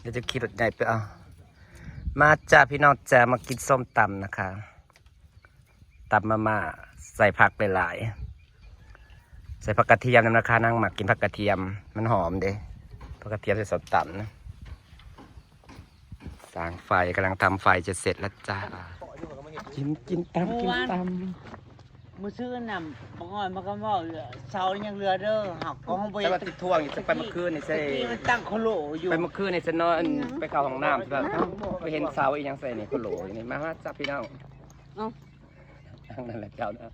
เดี๋ยวจะขี่รถใหญ่ไปเอามาจ้าพี่น้องจ้ามากินส้มตำนะคะตำมาม่าใส่ผักหลายๆใส่ผักกระเทียมนำนะคะนั่งหมักกินผักกระเทียมมันหอมเด้ผักกระเทียมใส่ส้มตำนะสร้างไฟกำลังทำไฟจะเสร็จแล้วจ้ากินตำมือซื้อน่ะบางคนมันก็บอกเสายังเรือเด้อหักก็ห้องไป แต่ว่าติดท่วงจะไปเมื่อคืนนี่ใช่ มันตั้งโคโลอยู่ไปเมื่อคืนนี่จะนอนไปเข้าห้องน้ำแบบไปเห็นเสาอีกยังใส่นี่โคโหลนี่มาจ้าพี่น้องนั่นแหละเจ้านะ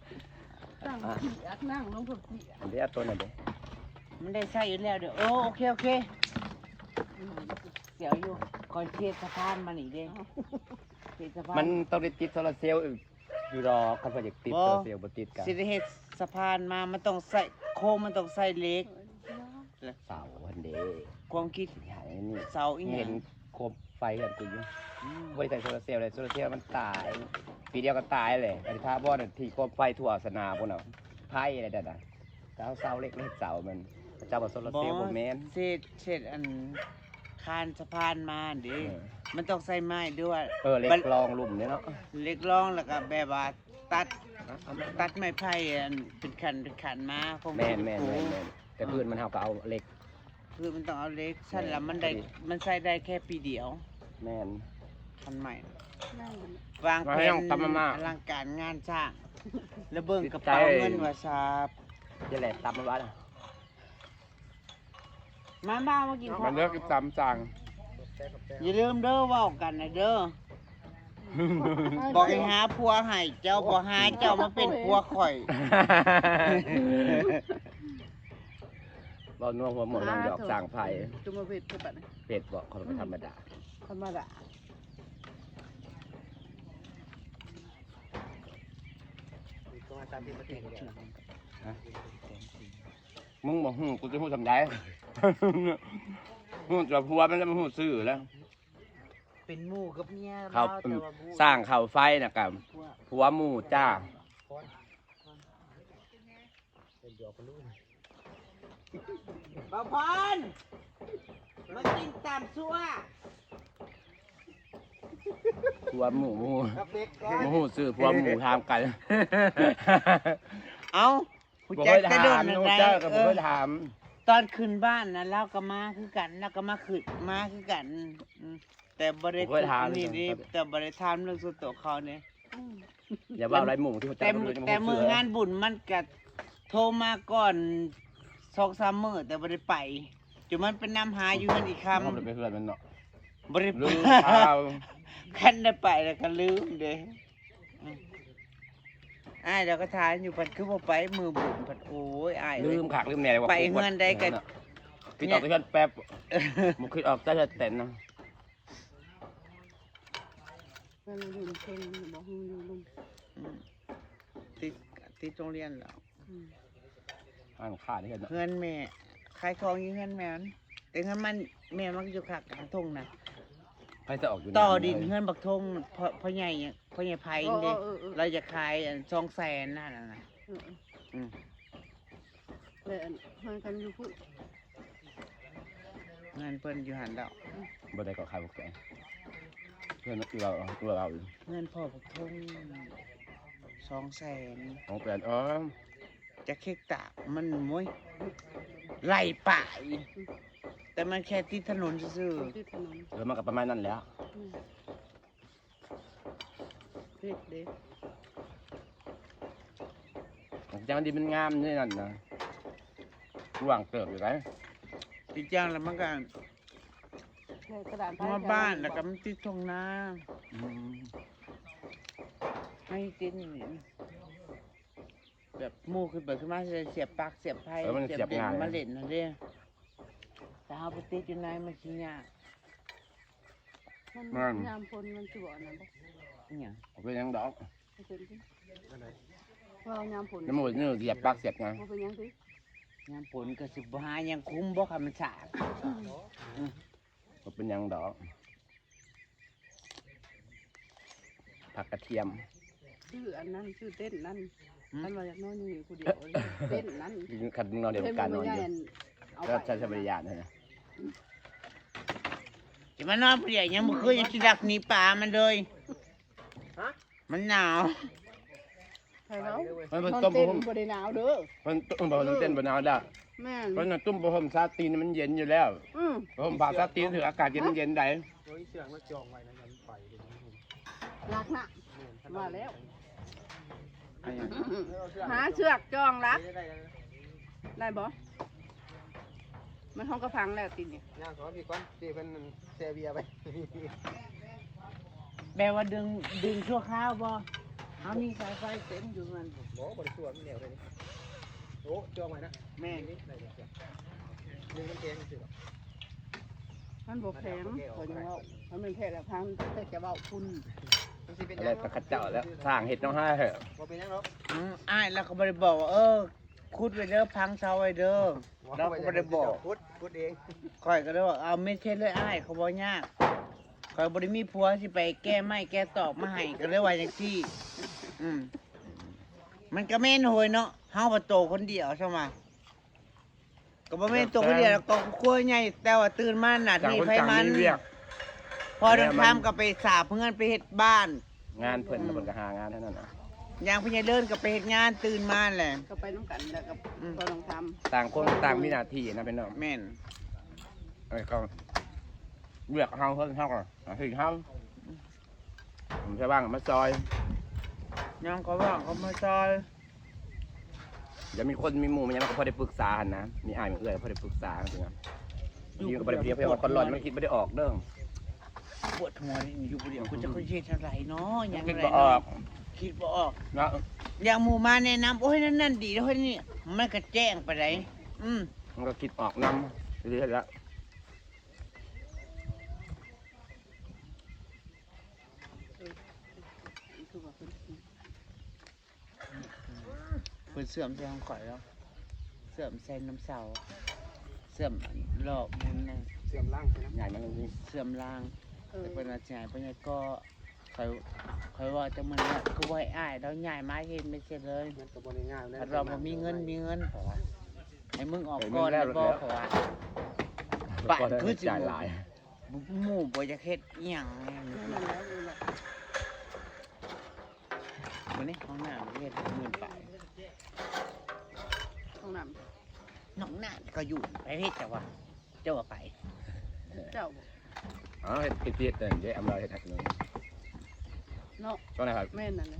นั่งลงทุกที อันนี้ตัวนั้นเด้ มันได้ใช้อยู่แล้วเด้อโอเคเสียวอยู่คอยเทสะพานมาหนิเด้เทสะพานมันต้องได้ติดโซลาร์เซลล์อยู่รอคันโปรเจกต์ติดโซลาร์เซลล์บ่ติดกันสิได้เฮ็ดสะพานมามันต้องใส่โค้งมันต้องใส่เหล็ก เสาอันเด้ ความคิด ใหญ่นี่ เสาอีห เห็ ยั น ง โคมไฟกันกูอยู่บริษัทโซลาร์เซลล์เลยโซลาร์เซลล์มันตายปีเดียวก็ตายเลยอันที่ภาพบอลที่โคมไฟทั่วสนามพวกน่ะไพ่อะไรดัดเสาเล็กเสามันเจ้าว่าโซลาร์เซลล์บ่แม่น เศษอันคานสะพานมาดิมันต้องใส่ไม้ด้วย เล็กลองลุ่มเนี่ยเนาะ เล็กรองแล้วก็แบบว่าตัดไม้ไผ่อันเป็นขันมาคง แม่นแต่พื้นมันเท่ากับเอาเหล็ก คือมันต้องเอาเล็กสั้นแล้วมันใส่ได้แค่ปีเดียว แม่น ทันใหม่ นั่ง วางแผนอลังการงานสร้างแล้วเบิ่งกระเป๋าเงินว่าซาบ จะแหละตำมาบ้าน มาบ้ามากินข้าว มันเลิกตำจัง อย่าลืมเด้อเว้ากันนะเด้อบอกให้หาผัวให้เจ้าบ่หาเจ้ามาเป็นผัวข่อย บอลนัวหัวหมดลองหยอกสร้างไผ่ จุมาเผ็ดคือแบบ เป็ดบอกเขาเป็นธรรมดา ธรรมดา มึงบอกกูจะพูดทำได้พูดจะพัวมันจะมาพูดซื่อแล้ว เป็นหมู่กับเมีย เขาสร้างเขาไฟนะครับผัวหมู่จ้า บ่าวพรมากินตามซัว ผัวหมู่หมู่ซื่อผัวหมู่ทำกัน เอาผู้จักจะโดนอะไร เจ้ากับผมถาม ตอนขึ้นบ้านนะเราก็มาคือกันเราก็มาขึ้นมาคือกันแต่บรินี่แต่บริทามเรื่องส่วนตัวเขาเนี่ย อย่าว่าอะไรหมู่ที่เขา แต่มืองานบุญมันก็โทรมาก่อน2-3 มื้อแต่บริไปจุมันเป็นนำหาอยู่นั่นอีกคำ เขาเป็นเพื่อนมันเนาะ บริ ลืม ไป ข่าว คันได้ไปแล้วก็ลืมเด้อ้ายเดี๋ยวก็ทายอยู่ปัดคือบ่ไปมือบุญปัดโอ้ยอ้าย ลืมขากลืมแหน่ว่า ไปเงินได้กัน คิดออกแต่แป๊บมันคิดออกแต่เต้นนะ นั่นอยู่เพิ่นบอกอยู่ลุง ติดโรงเรียนแล้ว อ่านขาดที่กัน เงินแม่ขายของอยู่เงินแม่มันแต่เงินมันแม่มันอยู่ขากลางทุ่งน่ะ ใครจะออกอยู่ ต่อดินเงินบักทงพ่อใหญ่พ่อใหญ่ไผเด้เราจะขาย200,000นั่นน่ะอืม เลยมันกันอยู่พูด เงินเพิ่นอยู่หันดอก บ่ได้ก็ขายพวกแกเพื่อนเรา เงินพ่อบักทง200,000 ของแฟนจะเค้กตากมันม้ยไล่ป่ายแต่มันแค่ที่ถนนซื่อ ที่ถนน แล้วมันก็ประมาณนั้นแล้ว เผ็ดเด็ก จังดีมันงามนี่นั่นนะระหว่างเติบอยู่ไร ๆที่จ้างแล้วมันก็ กระดาษ มาบ้านแล้วก็มันติดทงนาให้ติดนี่แบบหมู่ขึ้นไปขึ้นมาจะเสียบปลักเสียบไพ่เสียบเด่นมาเล่นนั่นเด้แต่เอาไปติดอยู่ในมันสิยาก มันยามพลมันสิบ่นั่นบ่ อิหยัง เป็นยังดอก เป็นสิว่ายามพล น้ำมันนี่เสียบปลักเสียบไง บ่เป็นหยังสิ ยามฝนก็สิบ่หายังคุ้มบ่ค่ะมันสาก เป็นยังดอกผักกระเทียม ชื่ออันนั้นชื่อเต้นนั่นท่านว่าอยากนอนอยู่คนเดียวเต้นนั่น ขัดนอนเดียวกันนอนอยู่ก็ใช้บริยานนะ เอ จะมานอนเปลี่ยนยังบ่เคยยังสิรักหนีป่ามันเลยมันหนาว ใครเนาะ มัน นอน ต้ม เต้น ผม บ่ได้หนาวเด้อ มันบอกมันเต้นบนเอาได้ แม่น เพราะนั่นตุ้มผมซาตีนมันเย็นอยู่แล้ว ม ผมผ่าซาตีนถืออากาศเย็นมันเย็นได้ รักนะว่าแล้ว หาเชือกจองรักได้บ่มันห้องกระพังแล้วติเนี่ย ย่างขอพี่ก่อนพี่เป็นเซเบียไป แปลว่าดึงชั่วคราวบ่เฮามีสายไฟเต็มอยู่มัน หมอบริสุทธิ์มันเหนียวเลยนี่โอ้จองไว้นะ แม่น นี่ได้เสียหนึ่งมันเกงสิบ่ มันบ่แพงเขาจะว่ามันเป็นแพงแล้วพังแต่จะเว้าคุณ มันสิเป็น อะไร ยัง ตะขัดเจ้าแล้วสร้างเห็ดน้องให้เหอะ บ่เป็นยังหรอก อ้ายแล้วก็บ่ได้บอกว่าขุดไว้เด้อพังเสาไว้เด้อเราก็บ่ได้บอก พูดเอง ข่อยก็เลยบอกเอาไม่ใช่เลยอ้ายเขาบ่ยากข่อยบ่ได้มีผัวสิไปแก้ไม้แก้ตอกมาให้ก็เลยว่าจังซี่อืมมันก็แม่นโหยเนาะเฮาบ่โตคนเดียวใช่มั้ยก็บ่แม่นโตคนเดียวแล้วก็ครัวใหญ่แต่ว่าตื่นมาหน้า ต่าง ที่ คน ไผ ต่าง มัน มีเวียก พอเดินทางก็ไปสาบเพื่อนไปเฮ็ดบ้าน งานเพิ่นแล้วเพิ่นก็หางานเท่านั้นนะ อย่างพี่ใหญ่เดินก็ไปเฮ็ดงานตื่นมาแหละ ก็ไปน้ำกันแล้วก็ก็ต้องท ต่างคนต่างมีหน้าที่นะเป็นน้อง แม่น ไอ้ก็เวียกเฮาเพิ่นเฮาก็ถึงเฮาผมใช่บ้างมาซอย ยังก็ว่าเขามาซอย เดี๋ยวมีคนมีหมู่มันยังก็พอได้ปรึกษาหั่นนะมีอ้ายมีเอื้อยพอได้ปรึกษาจริงๆนะอยู่ก็บ่ได้เพียงเพื่อว่าคนร้อนมันคิดบ่ได้ออกเด้อ ปวดหัวนี่อยู่ผู้เดียวกูจะคุยเฮ็ดอะไรเนาะยัง คิด ไร บ่ออก คิดบ่ออก เนาะ อย่างหมู่มาแนะนำโอ้ยนั่นดีแล้วเฮ้ยนี่มันก็แจ้งไปไหนอืม มันก็คิดออกนำเรื่อยๆแล้ว ำคือว่าเพิ่น เพิ่นเสื่อมใส่ของข่อยแล้วเสื่อมใส่น้ำเสาเสื่อมรอบมุนน่ะ เสื่อมร่างใช่ไหม ใหญ่มันจริง เสื่อมราง เออ แต่เป็นอาจารย์เป็นไงก็คอยว่าจะมันเนี่ยคือว่าอ้ายเราใหญ่มาเห็นไม่ใช่เลย มันก็บ่ได้ง่ายนะ ถ้าเราบ่มีเงินเพราะว่าให้มึงออกก่อนแล้วบ่เพราะว่า ๆ บ้าน ก็ได้ คือสิ จ่ายหลาย หมู่บ่จะเฮ็ดอีหยัง นั่นแหละนั่นแหละ มื้อนี้ห้องน้ำเฮ็ดหมื่นไป ห้องน้ น้องน้าก็อยู่ไปเฮ็ดแต่ว่าเจ้าว่าไป ำเจ้าบ่ อ๋อเฮ็ดเฮ็ดแต่เดี๋ยวอำลาเฮ็ดให้เลย เนาะ ก็นะครับ แม่นนั่นแหละ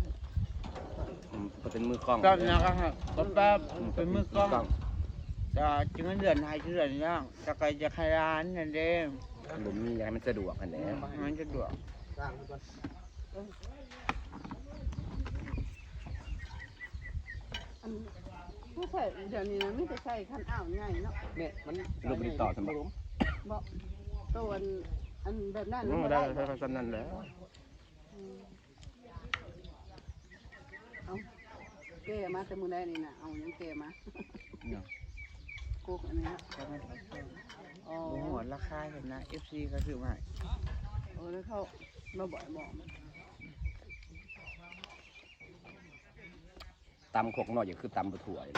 ก็เป็นมือกล้อง ก็นะครับก็แป๊บเป็นมือกล้องจะจึงเดือนให้เดือนย่างจะไปจะขายร้านนั่นเด้ ผมมีอยากให้มันสะดวกกันแหละ มันจะดวก ร่างทุกคน อันผู้ใส่เดี๋ยวนี้นะมีแต่ใส่คันอ้าวใหญ่เนาะ เนี่ยมัน รูปติดต่อสมบัติ บ่ตัวอันแบบนั้น อื มัน ม บ่ ได้ ได้ ได้สั้นนั้นแหล้ว เอาแก้มาแต่มื้อใดนี่น่ะเอาหยังแก้มากุกอันนี้นะอ๋อ โอ้โหราคาเห็นนะ FC ก็ถือว่า เออแล้วเขามาบ่อยบอกมัน ตำขกหน่อยอย่างคือตำบะถั่วเลย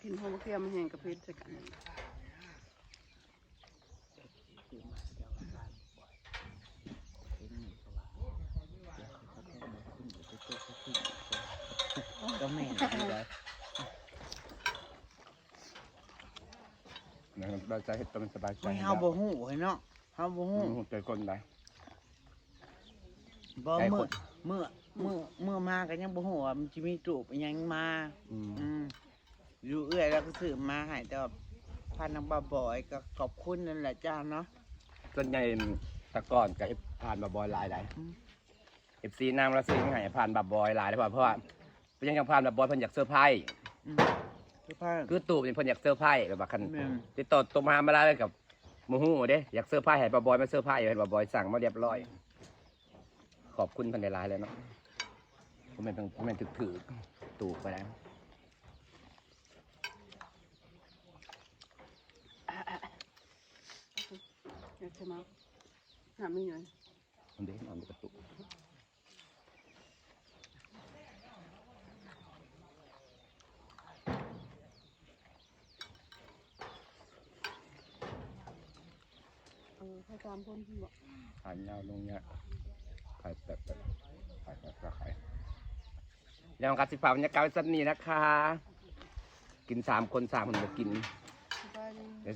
กินหอมเกลียวมันแห้งกับเพชรใส่กัน ก็แม่นอยู่แล้ว นะครับเราจะเฮ็ดตัวมันสบายใจ ไม่เฮาบ่ฮู้เห็นเนาะเฮาบ่ฮู้ ใจคนได้ บ่เมื่อมาก็ยังบ่ฮู้ว่ามันสิมีตูบอิหยังมา อืม อืมอยู่เอื้อยแล้วก็ซื้อมาให้แต่ว่าพันนางบ่าบอยก็ขอบคุณนั่นแหละจ้าเนาะ ส่วนใหญ่แตะก่อนกับผ่านบาบอยหลายได้เอฟซีนางละสิงห์ให้ผ่านบาบอยหลายได้เพราะว่าเพิ่นยังผ่านบาบอยเพิ่นอยากเซอร์ไพรส์ อืมคือผ้า คือตูบนี่เพิ่นอยากเซอร์ไพรส์แบบว่าคัน แม่น ติดต่อตัวมาได้เลยกับหมู่ฮู้เด้อยากเซอร์ไพรส์ให้บาบอยมาเซอร์ไพรส์ให้บาบอยสั่งมาเรียบร้อย ขอบคุณเพิ่นหลายๆเลยเนาะผมเป็นถือตูบไปแล้ว อยากจะมาหาไม่เงิน มันเด้นอนกระตุก ให้ตามคนที่บอก ขายเงาลงเนี่ยขายแบบขายยังกัดสิฟ้าบรรยากาศสักนี้นะคะ กิน3 คน 3 คนบอกกิน สบายดี เดี๋ยวสิ